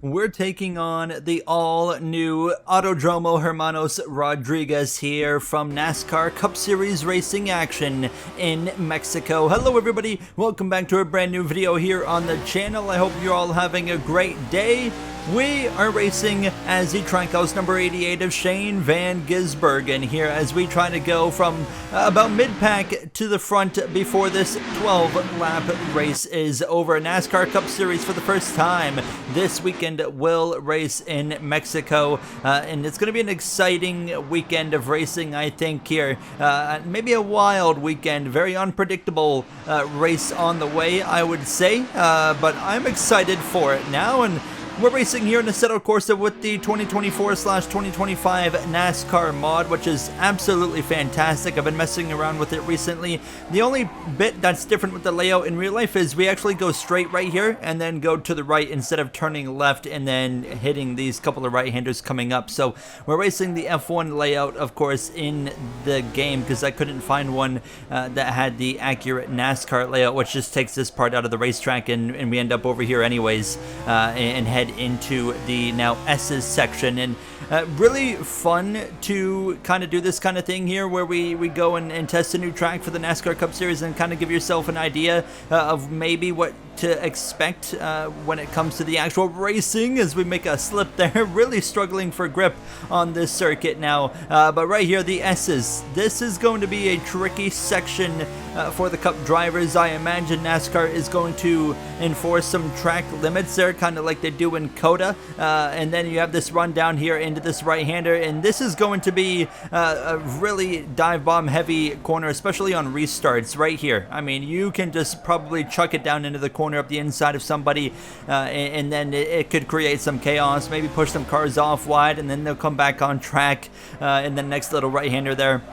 We're taking on the all-new Autodromo Hermanos Rodriguez here from NASCAR Cup Series racing action in Mexico. Hello everybody, welcome back to a brand new video here on the channel. I hope you're all having a great day. We are racing as the track house number 88 of Shane Van Gisbergen here as we try to go from about mid-pack to the front before this 12-lap race is over. NASCAR Cup Series for the first time this weekend will race in Mexico, and it's going to be an exciting weekend of racing, I think, here. Maybe a wild weekend, very unpredictable race on the way, I would say, but I'm excited for it now. And we're racing here in the Settle Corsa with the 2024/2025 NASCAR mod, which is absolutely fantastic. I've been messing around with it recently. The only bit that's different with the layout in real life is we actually go straight right here and then go to the right instead of turning left and then hitting these couple of right-handers coming up. So we're racing the F1 layout, of course, in the game because I couldn't find one that had the accurate NASCAR layout, which just takes this part out of the racetrack and we end up over here anyways and head into the now S's section. And really fun to kind of do this kind of thing here where we go and test a new track for the NASCAR Cup Series and kind of give yourself an idea of maybe what to expect when it comes to the actual racing as we make a slip there. Really struggling for grip on this circuit now, but right here the S's. This is going to be a tricky section for the Cup drivers. I imagine NASCAR is going to enforce some track limits there, kind of like they do in COTA, and then you have this run down here into this right-hander, and this is going to be a really dive bomb heavy corner, especially on restarts right here. I mean, you can just probably chuck it down into the corner up the inside of somebody, and then it could create some chaos, maybe push some cars off wide, and then they'll come back on track in the next little right-hander there.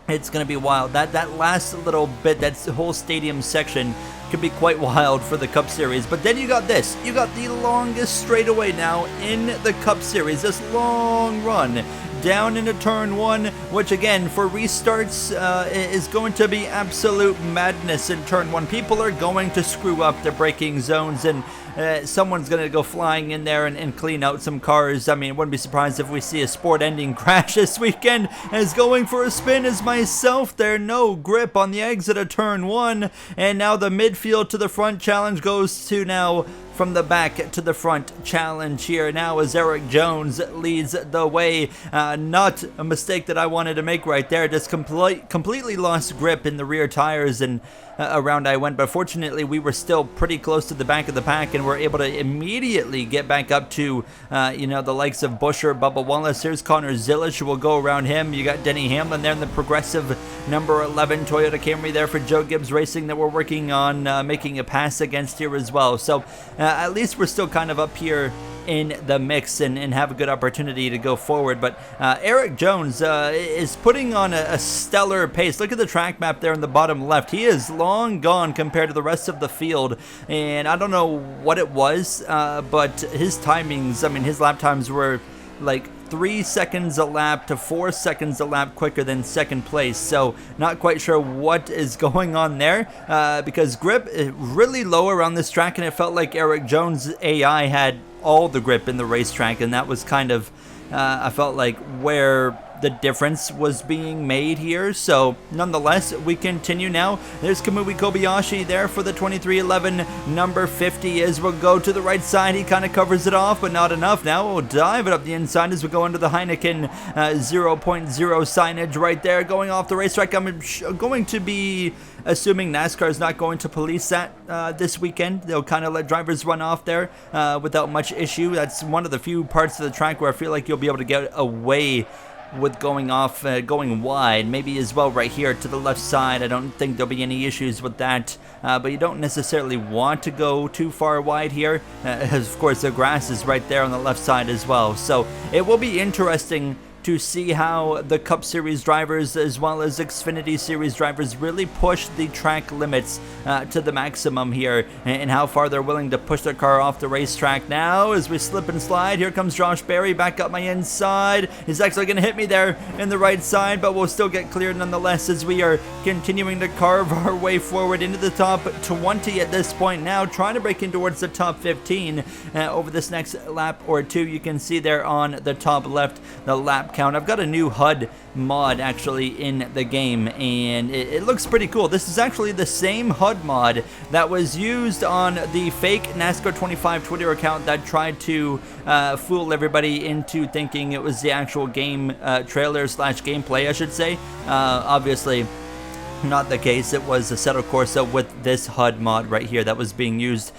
It's going to be wild. That last little bit, that whole stadium section could be quite wild for the Cup Series. But then you got this. You got the longest straightaway now in the Cup Series. This long run down into turn one, which again for restarts is going to be absolute madness in turn one. People are going to screw up the braking zones, and someone's going to go flying in there and clean out some cars. I mean, wouldn't be surprised if we see a sport-ending crash this weekend. As going for a spin is myself there. No grip on the exit of turn one, and now the midfield to the front challenge goes to now from the back to the front challenge here now as Eric Jones leads the way. Not a mistake that I wanted to make right there. Just completely lost grip in the rear tires and around I went, but fortunately we were still pretty close to the back of the pack and were able to immediately get back up to the likes of Buescher, Bubba Wallace. Here's Connor Zilisch, we'll go around him. You got Denny Hamlin there in the progressive number 11 Toyota Camry there for Joe Gibbs Racing that we're working on making a pass against here as well. So at least we're still kind of up here in the mix and have a good opportunity to go forward. But Eric Jones is putting on a stellar pace. Look at the track map there in the bottom left. He is long gone compared to the rest of the field, and I don't know what it was, but his timings, I mean, his lap times were like 3 seconds a lap to 4 seconds a lap quicker than second place. So not quite sure what is going on there because grip is really low around this track, and it felt like Eric Jones' AI had all the grip in the racetrack, and that was kind of I felt like where the difference was being made here. So nonetheless, we continue now. There's Kamui Kobayashi there for the 2311 number 50 as we'll go to the right side. He kind of covers it off, but not enough. Now we'll dive it up the inside as we go into the Heineken 0.0 signage right there going off the racetrack. I'm going to be assuming NASCAR is not going to police that this weekend. They'll kind of let drivers run off there without much issue. That's one of the few parts of the track where I feel like you'll be able to get away with going off, going wide, maybe as well right here to the left side. I don't think there'll be any issues with that, but you don't necessarily want to go too far wide here, as of course the grass is right there on the left side as well. So it will be interesting to see how the Cup Series drivers as well as Xfinity Series drivers really push the track limits to the maximum here, and how far they're willing to push their car off the racetrack. Now as we slip and slide, here comes Josh Berry back up my inside. He's actually going to hit me there in the right side, but we'll still get cleared nonetheless as we are continuing to carve our way forward into the top 20 at this point now, trying to break in towards the top 15 over this next lap or two. You can see there on the top left the lap count. I've got a new HUD mod actually in the game, and it looks pretty cool. This is actually the same HUD mod that was used on the fake NASCAR 25 Twitter account that tried to fool everybody into thinking it was the actual game trailer slash gameplay, I should say. Obviously not the case. It was Assetto Corsa with this HUD mod right here that was being used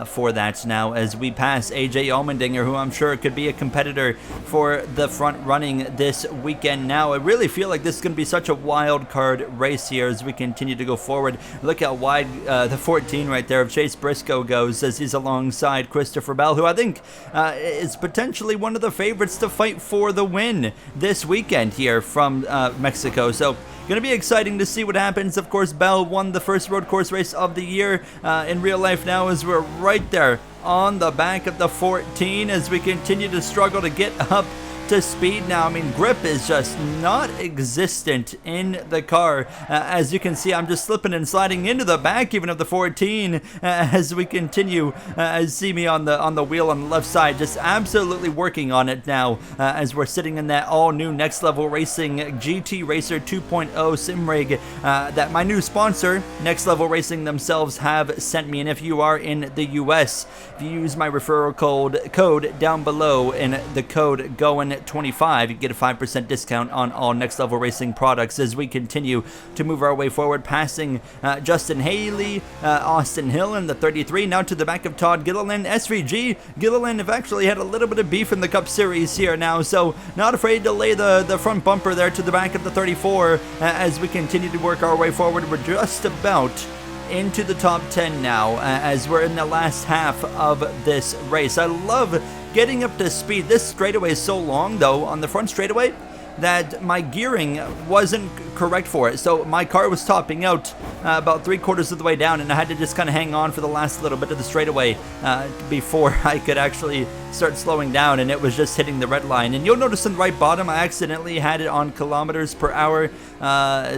for that. Now as we pass AJ Allmendinger, who I'm sure could be a competitor for the front running this weekend. Now I really feel like this is going to be such a wild card race here as we continue to go forward. Look how wide the 14 right there of Chase Briscoe goes as he's alongside Christopher Bell, who I think is potentially one of the favorites to fight for the win this weekend here from Mexico. So going to be exciting to see what happens. Of course, Bell won the first road course race of the year in real life now, as we're right there on the back of the 14 as we continue to struggle to get up to speed now. I mean, grip is just not existent in the car. As you can see, I'm just slipping and sliding into the back even of the 14 as we continue. See me on the wheel on the left side, just absolutely working on it now as we're sitting in that all new Next Level Racing GT Racer 2.0 sim rig that my new sponsor, Next Level Racing themselves, have sent me. And if you are in the US, if you use my referral code down below and the code GOIN25, you get a 5% discount on all Next Level Racing products as we continue to move our way forward, passing Justin Haley, Austin Hill in the 33, now to the back of Todd Gilliland. SVG Gilliland have actually had a little bit of beef in the Cup Series here now, so not afraid to lay the front bumper there to the back of the 34 as we continue to work our way forward. We're just about into the top 10 now as we're in the last half of this race. I love getting up to speed. This straightaway is so long though on the front straightaway that my gearing wasn't correct for it, so my car was topping out about 3/4 of the way down, and I had to just kind of hang on for the last little bit of the straightaway before I could actually start slowing down, and it was just hitting the red line. And you'll notice in the right bottom I accidentally had it on kilometers per hour,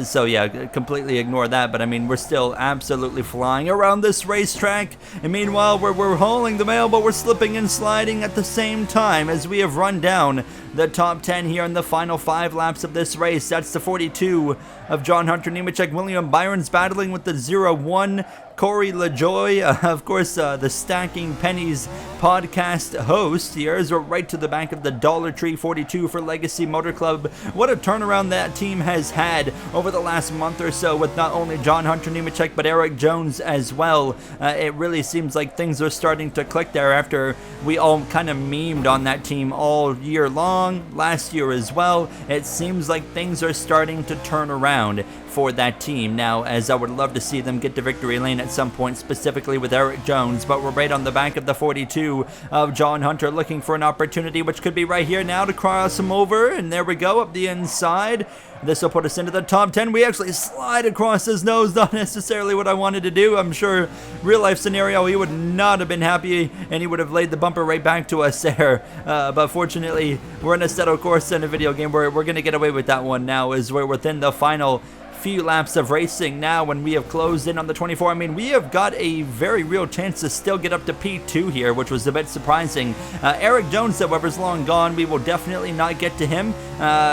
so yeah, completely ignore that. But I mean, we're still absolutely flying around this racetrack, and meanwhile we're hauling the mail, but we're slipping and sliding at the same time as we have run down the top 10 here in the final 5 laps of this race. That's the 42 of John Hunter Nemechek. William Byron's battling with the 0-1. Corey LaJoy, of course, the Stacking Pennies podcast host here, as we're right to the back of the Dollar Tree 42 for Legacy Motor Club. What a turnaround that team has had over the last month or so with not only John Hunter Nemechek but Eric Jones as well. It really seems like things are starting to click there after we all kind of memed on that team all year long, last year as well. It seems like things are starting to turn around for that team now, as I would love to see them get to victory lane at some point, specifically with Eric Jones. But we're right on the back of the 42 of John Hunter, looking for an opportunity which could be right here now to cross him over, and there we go, up the inside. This will put us into the top 10. We actually slide across his nose, not necessarily what I wanted to do. I'm sure real life scenario he would not have been happy and he would have laid the bumper right back to us there. But fortunately, we're in a Assetto Corsa in a video game where we're going to get away with that one now, as we're within the final few laps of racing now when we have closed in on the 24. I mean, we have got a very real chance to still get up to P2 here, which was a bit surprising. Eric Jones, however, is long gone. We will definitely not get to him.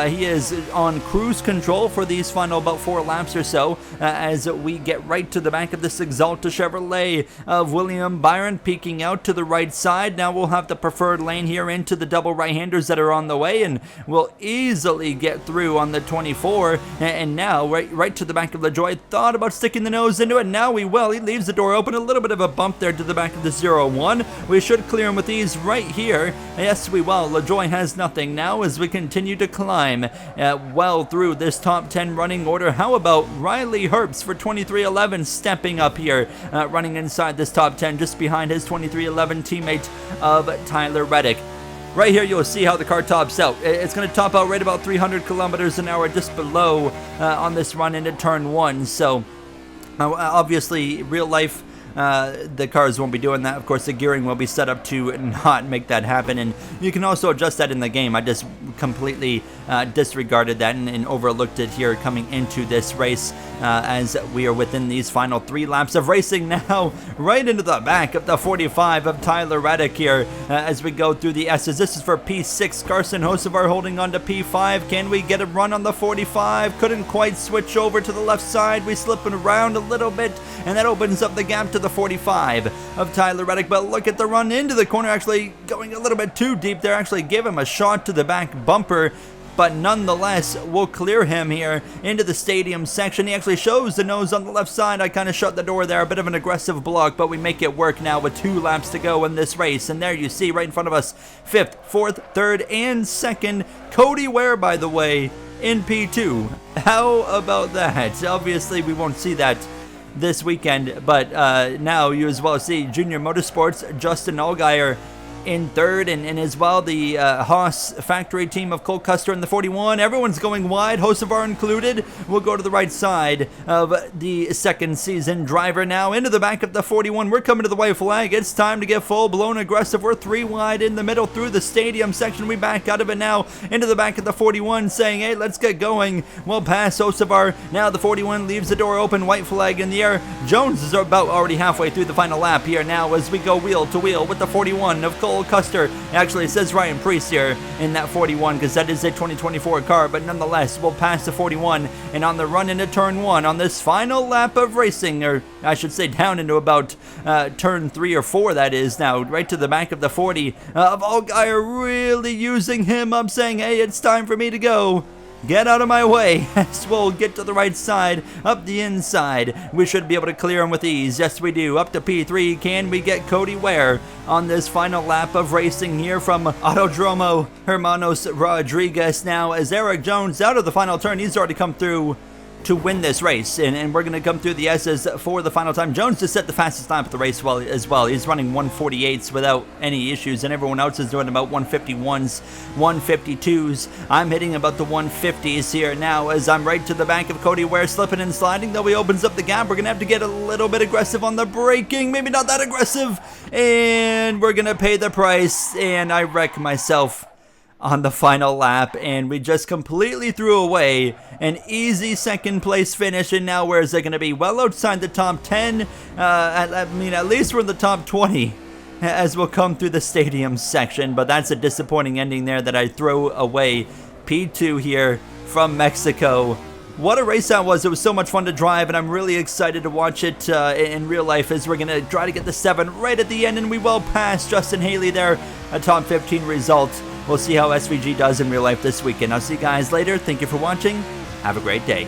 He is on cruise control for these final about 4 laps or so, as we get right to the back of this Exalta Chevrolet of William Byron, peeking out to the right side. Now we'll have the preferred lane here into the double right-handers that are on the way, and we'll easily get through on the 24. And now right to the back of LaJoy. Thought about sticking the nose into it. Now we will. He leaves the door open. A little bit of a bump there to the back of the 0-1. We should clear him with ease right here. Yes, we will. LaJoy has nothing now as we continue to climb well through this top 10 running order. How about Riley Herbst for 2311 stepping up here, running inside this top 10 just behind his 2311 teammate of Tyler Reddick. right here you'll see how the car tops out. It's going to top out right about 300 kilometers an hour just below on this run into turn 1. So obviously, real life, the cars won't be doing that. Of course, the gearing will be set up to not make that happen, and you can also adjust that in the game. I just completely disregarded that and overlooked it here coming into this race as we are within these final 3 laps of racing now, right into the back of the 45 of Tyler Reddick here as we go through the S's. This is for P6. Carson Hocevar holding on to P5. Can we get a run on the 45? Couldn't quite switch over to the left side. We slipping around a little bit, and that opens up the gap to the 45 of Tyler Reddick. But look at the run into the corner, actually going a little bit too deep there. Actually give him a shot to the back bumper, but nonetheless we'll clear him here into the stadium section. He actually shows the nose on the left side. I kind of shut the door there, a bit of an aggressive block, but we make it work now with 2 laps to go in this race. And there you see right in front of us, 5th, 4th, 3rd, and 2nd, Cody Ware, by the way, in P2. How about that? Obviously we won't see that this weekend, but now you as well see Junior Motorsports, Justin Allgaier in 3rd, and as well the Haas factory team of Cole Custer in the 41. Everyone's going wide, Hocevar included. We'll go to the right side of the 2nd season driver now into the back of the 41. We're coming to the white flag. It's time to get full-blown aggressive. We're 3 wide in the middle through the stadium section. We back out of it now into the back of the 41 saying, hey, let's get going. We'll pass Hocevar. Now the 41 leaves the door open, white flag in the air. Jones is about already halfway through the final lap here now as we go wheel to wheel with the 41 of Cole Custer. Actually, it says Ryan Preece here in that 41 because that is a 2024 car, but nonetheless, we'll pass the 41 and on the run into turn 1 on this final lap of racing, or I should say down into about turn 3 or 4, that is now, right to the back of the 40 of Allgaier, really using him up, saying, hey, it's time for me to go. Get out of my way as we'll get to the right side, up the inside. We should be able to clear him with ease. Yes, we do. Up to P3. Can we get Cody Ware on this final lap of racing here from Autodromo Hermanos Rodriguez now as Eric Jones out of the final turn. He's already come through to win this race, and we're going to come through the S's for the final time. Jones just set the fastest lap of the race as well. He's running 148s without any issues, and everyone else is doing about 151s, 152s. I'm hitting about the 150s here now as I'm right to the back of Cody Ware, slipping and sliding, though he opens up the gap. We're going to have to get a little bit aggressive on the braking, maybe not that aggressive, and we're going to pay the price, and I wreck myself on the final lap, and we just completely threw away an easy 2nd place finish. And now where is it going to be? Well outside the top 10. I mean, at least we're in the top 20 as we'll come through the stadium section, but that's a disappointing ending there that I throw away P2 here from Mexico. What a race that was. It was so much fun to drive, and I'm really excited to watch it in real life as we're going to try to get the 7 right at the end, and we will pass Justin Haley there, a top 15 result. We'll see how SVG does in real life this weekend. I'll see you guys later. Thank you for watching. Have a great day.